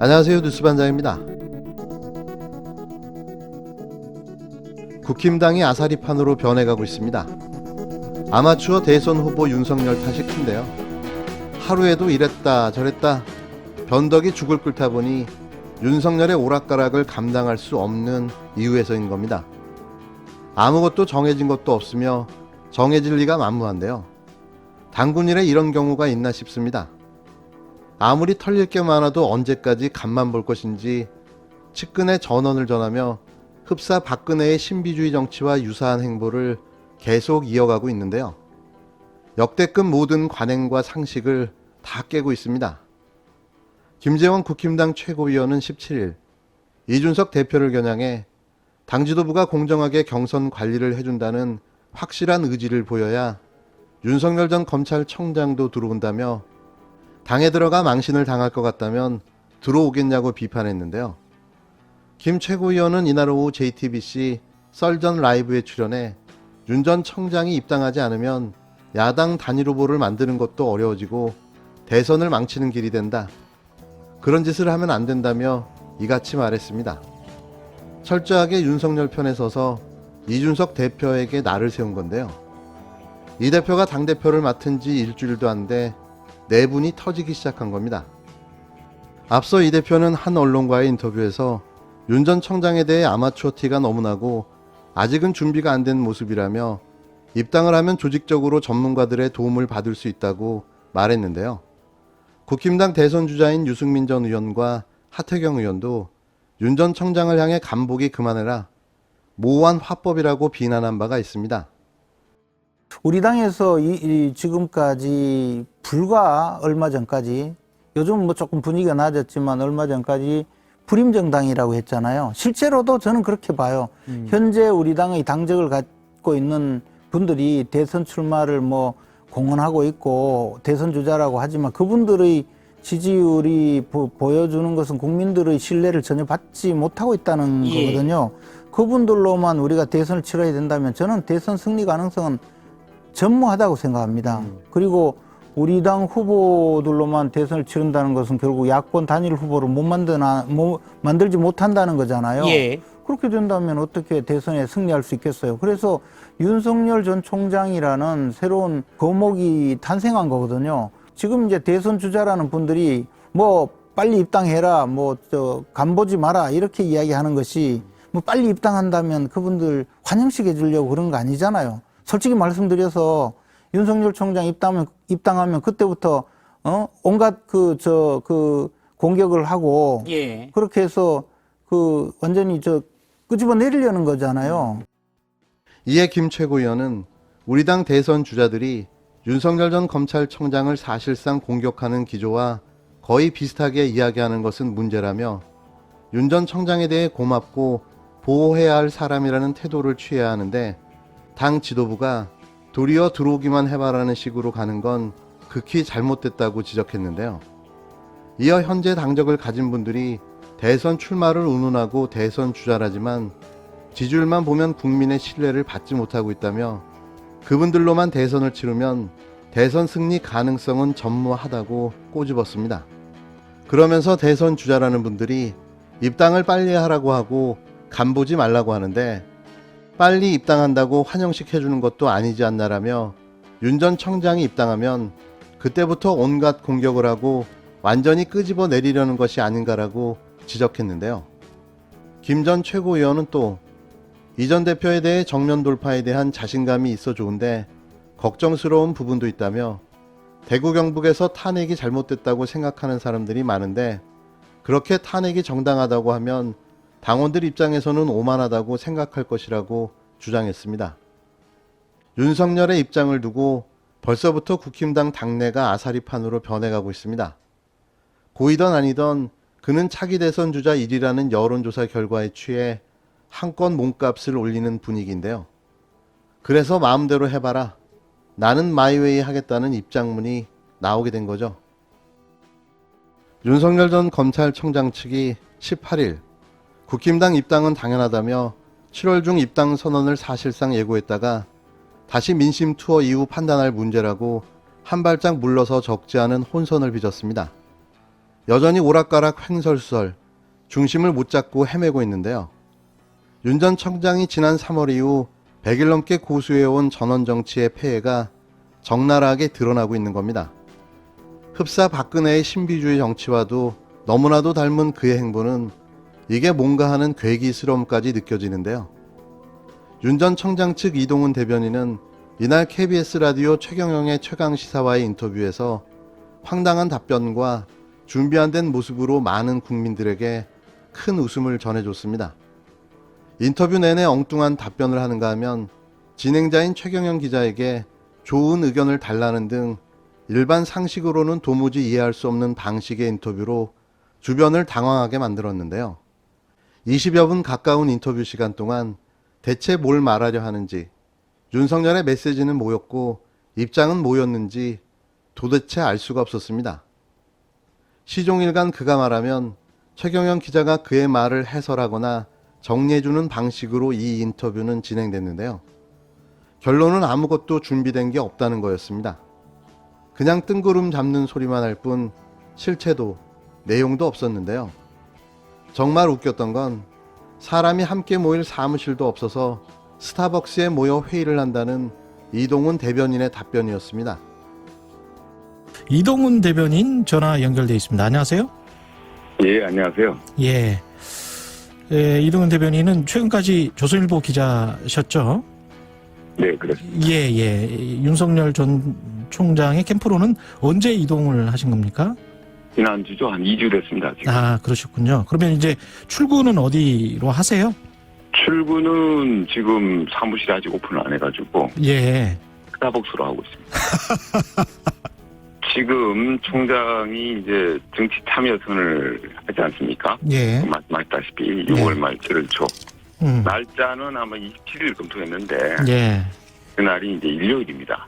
안녕하세요, 뉴스반장입니다. 국힘당이 아사리판으로 변해가고 있습니다. 아마추어 대선 후보 윤석열 탓이 큰데요. 하루에도 이랬다 저랬다 변덕이 죽을 끓다 보니 윤석열의 오락가락을 감당할 수 없는 이유에서인 겁니다. 아무것도 정해진 것도 없으며 정해질 리가 만무한데요. 당군 일에 이런 경우가 있나 싶습니다. 아무리 털릴 게 많아도 언제까지 간만 볼 것인지 측근에 전언을 전하며 흡사 박근혜의 신비주의 정치와 유사한 행보를 계속 이어가고 있는데요. 역대급 모든 관행과 상식을 다 깨고 있습니다. 김재원 국힘당 최고위원은 17일 이준석 대표를 겨냥해 당 지도부가 공정하게 경선 관리를 해준다는 확실한 의지를 보여야 윤석열 전 검찰청장도 들어온다며 당에 들어가 망신을 당할 것 같다면 들어오겠냐고 비판했는데요. 김 최고위원은 이날 오후 JTBC 썰전 라이브에 출연해 윤 전 청장이 입당하지 않으면 야당 단일 후보를 만드는 것도 어려워지고 대선을 망치는 길이 된다. 그런 짓을 하면 안 된다며 이같이 말했습니다. 철저하게 윤석열 편에 서서 이준석 대표에게 날을 세운 건데요. 이 대표가 당대표를 맡은 지 일주일도 안 돼 내분이 터지기 시작한 겁니다. 앞서 이 대표는 한 언론과의 인터뷰에서 윤 전 청장에 대해 아마추어 티가 너무 나고 아직은 준비가 안 된 모습이라며 입당을 하면 조직적으로 전문가들의 도움을 받을 수 있다고 말했는데요. 국힘당 대선 주자인 유승민 전 의원과 하태경 의원도 윤 전 청장을 향해 간보기 그만해라, 모호한 화법이라고 비난한 바가 있습니다. 우리 당에서 지금까지 불과 얼마 전까지, 요즘 뭐 조금 분위기가 낮았지만 얼마 전까지 불임정당이라고 했잖아요. 실제로도 저는 그렇게 봐요. 현재 우리 당의 당적을 갖고 있는 분들이 대선 출마를 뭐 공언하고 있고 대선 주자라고 하지만 그분들의 지지율이 보여주는 것은 국민들의 신뢰를 전혀 받지 못하고 있다는 거거든요. 그분들로만 우리가 대선을 치러야 된다면 저는 대선 승리 가능성은 전무하다고 생각합니다. 그리고 우리 당 후보들로만 대선을 치른다는 것은 결국 야권 단일 후보를 만들지 못한다는 거잖아요. 예. 그렇게 된다면 어떻게 대선에 승리할 수 있겠어요? 그래서 윤석열 전 총장이라는 새로운 거목이 탄생한 거거든요. 지금 이제 대선 주자라는 분들이 뭐 빨리 입당해라, 간보지 마라 이렇게 이야기하는 것이 뭐 빨리 입당한다면 그분들 환영식 해주려고 그런 거 아니잖아요. 솔직히 말씀드려서 윤석열 총장 입당하면 그때부터 온갖 공격을 하고 그렇게 해서 완전히 끄집어 내리려는 거잖아요. 이에 김 최고위원은 우리 당 대선 주자들이 윤석열 전 검찰청장을 사실상 공격하는 기조와 거의 비슷하게 이야기하는 것은 문제라며 윤 전 청장에 대해 고맙고 보호해야 할 사람이라는 태도를 취해야 하는데 당 지도부가 도리어 들어오기만 해봐라는 식으로 가는 건 극히 잘못됐다고 지적했는데요. 이어 현재 당적을 가진 분들이 대선 출마를 운운하고 대선 주자라지만 지지율만 보면 국민의 신뢰를 받지 못하고 있다며 그분들로만 대선을 치르면 대선 승리 가능성은 전무하다고 꼬집었습니다. 그러면서 대선 주자라는 분들이 입당을 빨리 하라고 하고 간보지 말라고 하는데 빨리 입당한다고 환영식 해주는 것도 아니지 않나라며 윤 전 청장이 입당하면 그때부터 온갖 공격을 하고 완전히 끄집어 내리려는 것이 아닌가라고 지적했는데요. 김 전 최고위원은 또 이 전 대표에 대해 정면 돌파에 대한 자신감이 있어 좋은데 걱정스러운 부분도 있다며 대구 경북에서 탄핵이 잘못됐다고 생각하는 사람들이 많은데 그렇게 탄핵이 정당하다고 하면 당원들 입장에서는 오만하다고 생각할 것이라고 주장했습니다. 윤석열의 입장을 두고 벌써부터 국힘당 당내가 아사리판으로 변해가고 있습니다. 고이던 아니던 그는 차기 대선 주자 1위라는 여론조사 결과에 취해 한껏 몸값을 올리는 분위기인데요. 그래서 마음대로 해봐라, 나는 마이웨이 하겠다는 입장문이 나오게 된 거죠. 윤석열 전 검찰청장 측이 18일 국힘당 입당은 당연하다며 7월 중 입당 선언을 사실상 예고했다가 다시 민심 투어 이후 판단할 문제라고 한 발짝 물러서 적지 않은 혼선을 빚었습니다. 여전히 오락가락 횡설수설 중심을 못 잡고 헤매고 있는데요. 윤 전 청장이 지난 3월 이후 100일 넘게 고수해온 전원정치의 폐해가 적나라하게 드러나고 있는 겁니다. 흡사 박근혜의 신비주의 정치와도 너무나도 닮은 그의 행보는 이게 뭔가 하는 괴기스러움까지 느껴지는데요. 윤 전 청장 측 이동훈 대변인은 이날 KBS 라디오 최경영의 최강시사와의 인터뷰에서 황당한 답변과 준비 안 된 모습으로 많은 국민들에게 큰 웃음을 전해줬습니다. 인터뷰 내내 엉뚱한 답변을 하는가 하면 진행자인 최경영 기자에게 좋은 의견을 달라는 등 일반 상식으로는 도무지 이해할 수 없는 방식의 인터뷰로 주변을 당황하게 만들었는데요. 20여 분 가까운 인터뷰 시간 동안 대체 뭘 말하려 하는지, 윤석열의 메시지는 뭐였고 입장은 뭐였는지 도대체 알 수가 없었습니다. 시종일관 그가 말하면 최경영 기자가 그의 말을 해설하거나 정리해주는 방식으로 이 인터뷰는 진행됐는데요. 결론은 아무것도 준비된 게 없다는 거였습니다. 그냥 뜬구름 잡는 소리만 할 뿐 실체도 내용도 없었는데요. 정말 웃겼던 건 사람이 함께 모일 사무실도 없어서 스타벅스에 모여 회의를 한다는 이동훈 대변인의 답변이었습니다. 이동훈 대변인 전화 연결돼 있습니다. 안녕하세요. 예, 안녕하세요. 예. 이동훈 대변인은 최근까지 조선일보 기자셨죠? 네, 그렇습니다. 예. 윤석열 전 총장의 캠프로는 언제 이동을 하신 겁니까? 지난주죠. 한 2주 됐습니다. 지금. 아, 그러셨군요. 그러면 이제 출근은 어디로 하세요? 출근은 지금 사무실이 아직 오픈을 안 해가지고 예. 스타벅스로 하고 있습니다. 지금 총장이 이제 정치 참여 선언을 하지 않습니까? 예. 말씀하셨다시피 6월 말 7월 초. 음. 날짜는 아마 27일 검토했는데 예. 그날이 이제 일요일입니다.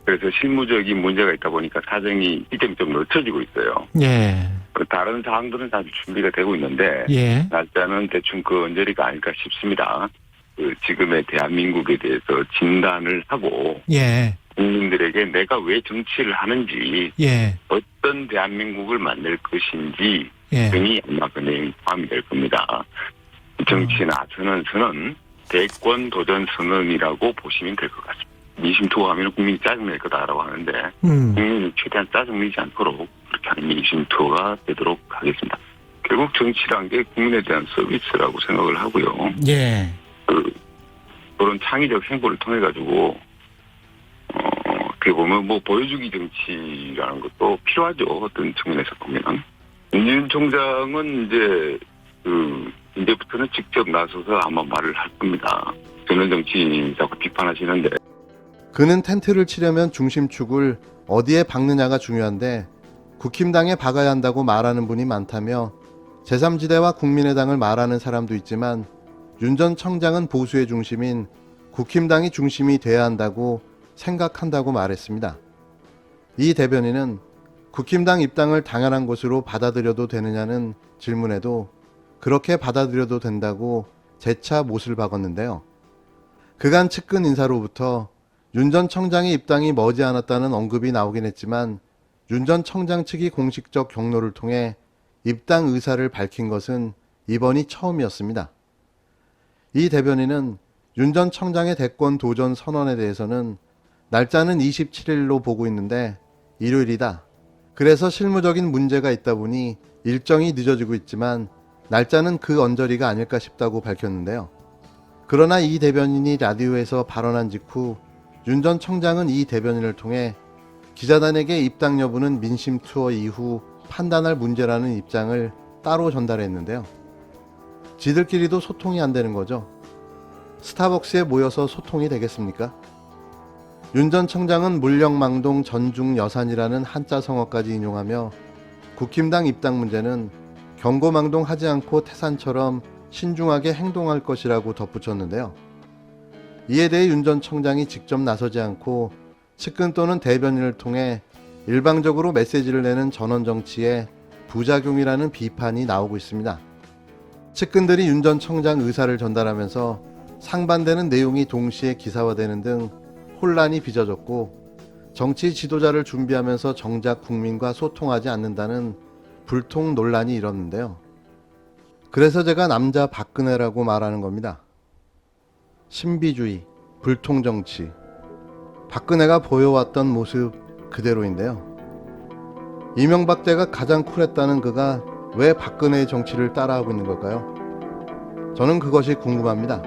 그래서 실무적인 문제가 있다 보니까 사정이 이점이 좀 늦춰지고 있어요. 예. 그 다른 사항들은 다 준비가 되고 있는데 예. 날짜는 대충 그 언저리가 아닐까 싶습니다. 그 지금의 대한민국에 대해서 진단을 하고 예. 국민들에게 내가 왜 정치를 하는지 예. 어떤 대한민국을 만들 것인지 예. 등이 아마 그 내용이 포함이 될 겁니다. 정치에 나서는 선언, 대권 도전 선언이라고 보시면 될 것 같습니다. 민심 투어하면 국민이 짜증낼 거다라고 하는데 국민이 최대한 짜증내지 않도록 그렇게 하는 민심 투어가 되도록 하겠습니다. 결국 정치란 게 국민에 대한 서비스라고 생각을 하고요. 예. 그런 창의적 행보를 통해 가지고 어떻게 보면 뭐 보여주기 정치라는 것도 필요하죠. 어떤 측면에서 보면 윤 총장은 이제부터는 직접 나서서 아마 말을 할 겁니다. 전원 정치 자꾸 비판하시는데. 그는 텐트를 치려면 중심축을 어디에 박느냐가 중요한데 국힘당에 박아야 한다고 말하는 분이 많다며 제3지대와 국민의당을 말하는 사람도 있지만 윤 전 청장은 보수의 중심인 국힘당이 중심이 돼야 한다고 생각한다고 말했습니다. 이 대변인은 국힘당 입당을 당연한 것으로 받아들여도 되느냐는 질문에도 그렇게 받아들여도 된다고 재차 못을 박았는데요. 그간 측근 인사로부터 윤 전 청장의 입당이 머지않았다는 언급이 나오긴 했지만 윤 전 청장 측이 공식적 경로를 통해 입당 의사를 밝힌 것은 이번이 처음이었습니다. 이 대변인은 윤 전 청장의 대권 도전 선언에 대해서는 날짜는 27일로 보고 있는데 일요일이다. 그래서 실무적인 문제가 있다 보니 일정이 늦어지고 있지만 날짜는 그 언저리가 아닐까 싶다고 밝혔는데요. 그러나 이 대변인이 라디오에서 발언한 직후 윤 전 청장은 이 대변인을 통해 기자단에게 입당 여부는 민심 투어 이후 판단할 문제라는 입장을 따로 전달했는데요. 지들끼리도 소통이 안 되는 거죠. 스타벅스에 모여서 소통이 되겠습니까? 윤 전 청장은 물령망동 전중여산이라는 한자 성어까지 인용하며 국힘당 입당 문제는 경고망동하지 않고 태산처럼 신중하게 행동할 것이라고 덧붙였는데요. 이에 대해 윤 전 청장이 직접 나서지 않고 측근 또는 대변인을 통해 일방적으로 메시지를 내는 전원정치의 부작용이라는 비판이 나오고 있습니다. 측근들이 윤 전 청장 의사를 전달하면서 상반되는 내용이 동시에 기사화되는 등 혼란이 빚어졌고 정치 지도자를 준비하면서 정작 국민과 소통하지 않는다는 불통 논란이 일었는데요. 그래서 제가 남자 박근혜라고 말하는 겁니다. 신비주의, 불통정치, 박근혜가 보여왔던 모습 그대로인데요. 이명박 때가 가장 쿨했다는 그가 왜 박근혜의 정치를 따라하고 있는 걸까요? 저는 그것이 궁금합니다.